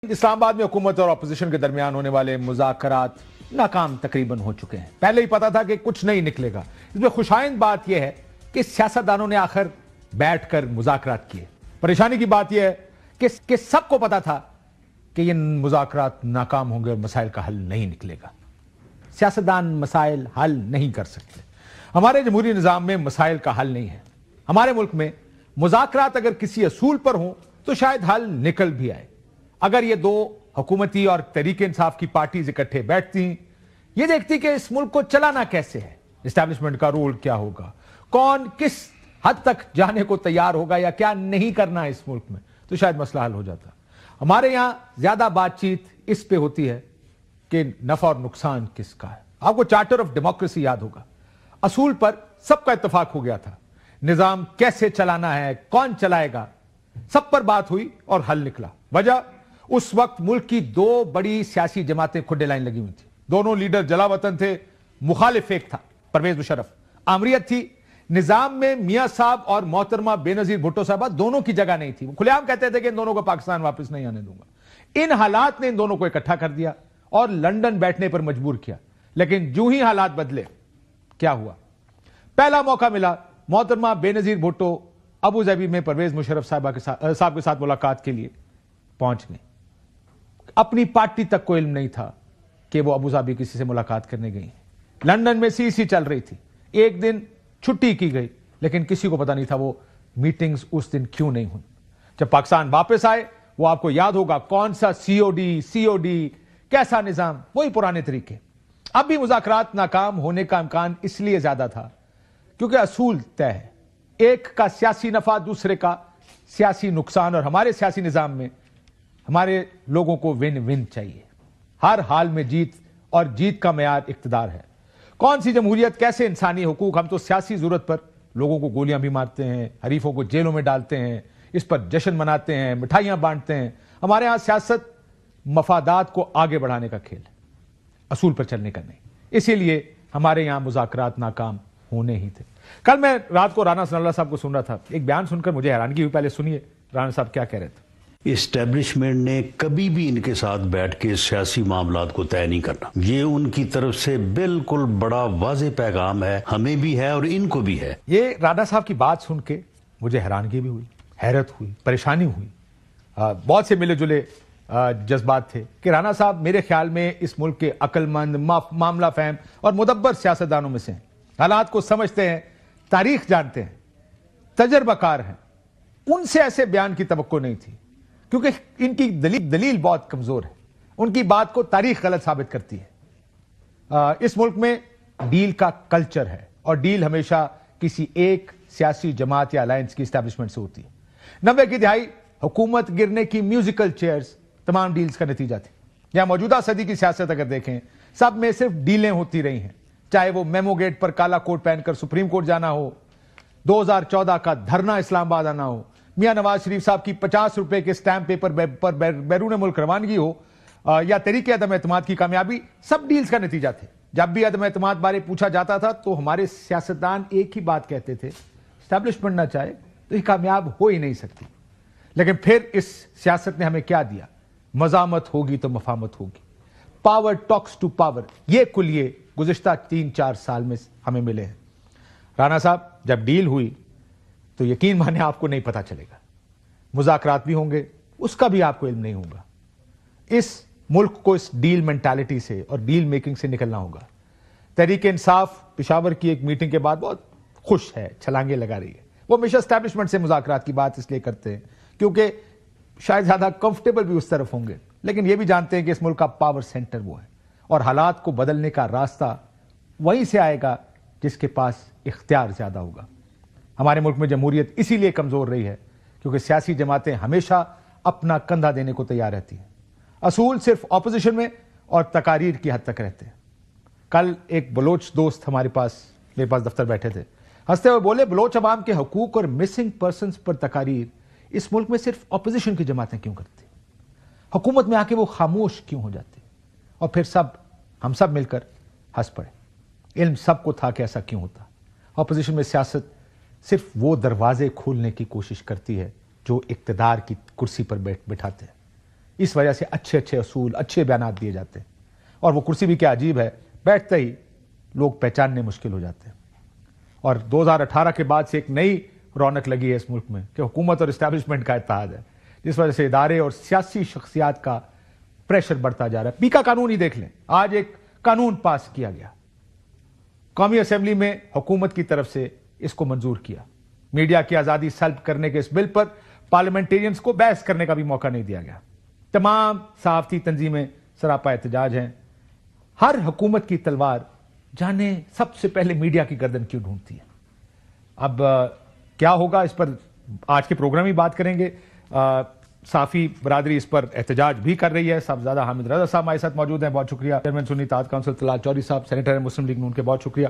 اسلام آباد میں حکومت اور اپوزیشن کے درمیان ہونے والے مذاکرات ناکام تقریباً ہو چکے ہیں۔ پہلے ہی پتا تھا کہ کچھ نہیں نکلے گا۔ اس میں خوشائند بات یہ ہے کہ سیاستدانوں نے آخر بیٹھ کر مذاکرات کیے۔ پریشانی کی بات یہ ہے کہ سب کو پتا تھا کہ یہ مذاکرات ناکام ہوں گے اور مسائل کا حل نہیں نکلے گا۔ سیاستدان مسائل حل نہیں کر سکتے۔ ہمارے جمہوری نظام میں مسائل کا حل نہیں ہے۔ ہمارے ملک میں مذاکرات اگر کسی اصول پر ہوں تو شاید حل نکل بھی آئے۔ اگر یہ دو حکومتی اور تحریک انصاف کی پارٹیز اکٹھے بیٹھتی ہیں، یہ دیکھتی کہ اس ملک کو چلانا کیسے ہے، اسٹیبلشمنٹ کا رول کیا ہوگا، کون کس حد تک جانے کو تیار ہوگا یا کیا نہیں کرنا ہے اس ملک میں، تو شاید مسئلہ حل ہو جاتا۔ ہمارے یہاں زیادہ بات چیت اس پہ ہوتی ہے کہ نفع اور نقصان کس کا ہے۔ آپ کو چارٹر آف ڈیموکریسی یاد ہوگا، اصول پر سب کا اتفاق ہو گیا تھا، نظام کیسے چلانا ہے، کون چلائے گا، سب پر بات ہوئی اور حل نکلا۔ وجہ اس وقت ملک کی دو بڑی سیاسی جماعتیں کھڈے لائن لگی ہوئی تھی، دونوں لیڈر جلا وطن تھے، مخالف ایک تھا پرویز مشرف، آمریت تھی نظام میں میاں صاحب اور محترمہ بے نظیر بھٹو صاحبہ دونوں کی جگہ نہیں تھی۔ وہ کھلے عام کہتے تھے کہ ان دونوں کو پاکستان واپس نہیں آنے دوں گا۔ ان حالات نے ان دونوں کو اکٹھا کر دیا اور لندن بیٹھنے پر مجبور کیا۔ لیکن جو ہی حالات بدلے، کیا ہوا؟ پہلا موقع ملا محترمہ بے نظیر بھٹو ابو ظبی میں پرویز مشرف صاحب کے ساتھ ملاقات کے لیے پہنچ گئے۔ اپنی پارٹی تک کو علم نہیں تھا کہ وہ ابو ظبی کسی سے ملاقات کرنے گئی ہیں۔ لندن میں سی چل رہی تھی، ایک دن چھٹی کی گئی، لیکن کسی کو پتا نہیں تھا وہ میٹنگز اس دن کیوں نہیں ہوئی۔ جب پاکستان واپس آئے، وہ آپ کو یاد ہوگا کون سا سی او ڈی کیسا نظام، وہی پرانے طریقے۔ اب بھی مذاکرات ناکام ہونے کا امکان اس لیے زیادہ تھا کیونکہ اصول طے ہے، ایک کا سیاسی نفع، دوسرے کا سیاسی نقصان، اور ہمارے سیاسی نظام میں ہمارے لوگوں کو ون ون چاہیے، ہر حال میں جیت، اور جیت کا معیار اقتدار ہے۔ کون سی جمہوریت، کیسے انسانی حقوق؟ ہم تو سیاسی ضرورت پر لوگوں کو گولیاں بھی مارتے ہیں، حریفوں کو جیلوں میں ڈالتے ہیں، اس پر جشن مناتے ہیں، مٹھائیاں بانٹتے ہیں۔ ہمارے ہاں سیاست مفادات کو آگے بڑھانے کا کھیل ہے، اصول پر چلنے کا نہیں۔ اسی لیے ہمارے یہاں مذاکرات ناکام ہونے ہی تھے۔ کل میں رات کو رانا ثناء اللہ صاحب کو سن رہا تھا، ایک بیان سن کر مجھے حیرانگی ہوئی۔ پہلے سنیے رانا صاحب کیا کہہ رہے تھے۔ اسٹیبلشمنٹ نے کبھی بھی ان کے ساتھ بیٹھ کے سیاسی معاملات کو طے نہیں کرنا، یہ ان کی طرف سے بالکل بڑا واضح پیغام ہے، ہمیں بھی ہے اور ان کو بھی ہے۔ یہ رانا صاحب کی بات سن کے مجھے حیرانگی بھی ہوئی، حیرت ہوئی، پریشانی ہوئی، بہت سے ملے جلے جذبات تھے کہ رانا صاحب میرے خیال میں اس ملک کے عقل مند، معاملہ فہم اور مدبر سیاستدانوں میں سے ہیں، حالات کو سمجھتے ہیں، تاریخ جانتے ہیں، تجربہ کار ہیں۔ ان سے ایسے بیان کی توقع نہیں تھی کیونکہ ان کی دلیل بہت کمزور ہے، ان کی بات کو تاریخ غلط ثابت کرتی ہے۔ اس ملک میں ڈیل کا کلچر ہے، اور ڈیل ہمیشہ کسی ایک سیاسی جماعت یا الائنس کی اسٹیبلشمنٹ سے ہوتی ہے۔ 90 کی دہائی حکومت گرنے کی میوزیکل چیئرز تمام ڈیلز کا نتیجہ تھی۔ یا موجودہ صدی کی سیاست اگر دیکھیں، سب میں صرف ڈیلیں ہوتی رہی ہیں، چاہے وہ میمو گیٹ پر کالا کوٹ پہن کر سپریم کورٹ جانا ہو، 2014 کا دھرنا اسلام آباد آنا ہو، میاں نواز شریف صاحب کی 50 روپے کے سٹیمپ پیپر پر بیرون ملک روانگی ہو، یا تحریک عدم اعتماد کی کامیابی، سب ڈیلز کا نتیجہ تھے۔ جب بھی عدم اعتماد بارے پوچھا جاتا تھا تو ہمارے سیاستدان ایک ہی بات کہتے تھے، اسٹیبلشمنٹ نہ چاہے تو یہ کامیاب ہو ہی نہیں سکتی۔ لیکن پھر اس سیاست نے ہمیں کیا دیا؟ مزاحمت ہوگی تو مفاہمت ہوگی، پاور ٹاکس ٹو پاور، یہ کلیے گزشتہ 3-4 سال میں ہمیں ملے ہیں۔ رانا صاحب، جب ڈیل ہوئی تو یقین مانے آپ کو نہیں پتا چلے گا، مذاکرات بھی ہوں گے، اس کا بھی آپ کو علم نہیں ہوگا۔ اس ملک کو اس ڈیل مینٹالٹی سے اور ڈیل میکنگ سے نکلنا ہوگا۔ تحریک انصاف پشاور کی ایک میٹنگ کے بعد بہت خوش ہے، چھلانگے لگا رہی ہے۔ وہ ہمیشہ اسٹیبلشمنٹ سے مذاکرات کی بات اس لیے کرتے ہیں کیونکہ شاید زیادہ کمفرٹیبل بھی اس طرف ہوں گے، لیکن یہ بھی جانتے ہیں کہ اس ملک کا پاور سینٹر وہ ہے، اور حالات کو بدلنے کا راستہ وہیں سے آئے گا جس کے پاس اختیار زیادہ ہوگا۔ ہمارے ملک میں جمہوریت اسی لیے کمزور رہی ہے کیونکہ سیاسی جماعتیں ہمیشہ اپنا کندھا دینے کو تیار رہتی ہیں، اصول صرف اپوزیشن میں اور تقاریر کی حد تک رہتے ہیں۔ کل ایک بلوچ دوست میرے پاس دفتر بیٹھے تھے، ہنستے ہوئے بولے، بلوچ عوام کے حقوق اور مسنگ پرسنز پر تقاریر اس ملک میں صرف اپوزیشن کی جماعتیں کیوں کرتی، حکومت میں آ کے وہ خاموش کیوں ہو جاتے؟ اور پھر ہم سب مل کر ہنس پڑے۔ علم سب کو تھا کہ ایسا کیوں ہوتا۔ اپوزیشن میں سیاست صرف وہ دروازے کھولنے کی کوشش کرتی ہے جو اقتدار کی کرسی پر بٹھاتے ہیں۔ اس وجہ سے اچھے اچھے اصول، اچھے بیانات دیے جاتے ہیں، اور وہ کرسی بھی کیا عجیب ہے، بیٹھتے ہی لوگ پہچاننے مشکل ہو جاتے ہیں۔ اور 2018 کے بعد سے ایک نئی رونق لگی ہے اس ملک میں کہ حکومت اور اسٹیبلشمنٹ کا اتحاد ہے، جس وجہ سے ادارے اور سیاسی شخصیات کا پریشر بڑھتا جا رہا ہے۔ پیکا قانون ہی دیکھ لیں، آج ایک قانون پاس کیا گیا، قومی اسمبلی میں حکومت کی طرف سے اس کو منظور کیا۔ میڈیا کی آزادی سلب کرنے کے اس بل پر پارلیمنٹیرینز کو بحث کرنے کا بھی موقع نہیں دیا گیا۔ تمام صحافتی تنظیمیں سراپا احتجاج ہیں۔ ہر حکومت کی تلوار جانے سب سے پہلے میڈیا کی گردن کیوں ڈھونڈتی ہے۔ اب کیا ہوگا اس پر آج کے پروگرام ہی بات کریں گے۔ صحافی برادری اس پر احتجاج بھی کر رہی ہے۔ صاحبزادہ حامد رضا صاحب ہمارے ساتھ موجود ہیں، بہت شکریہ۔ چیئرمین سنی اتحاد کونسل طلال چودھری صاحب، سینیٹر مسلم لیگ نون کے، بہت شکریہ۔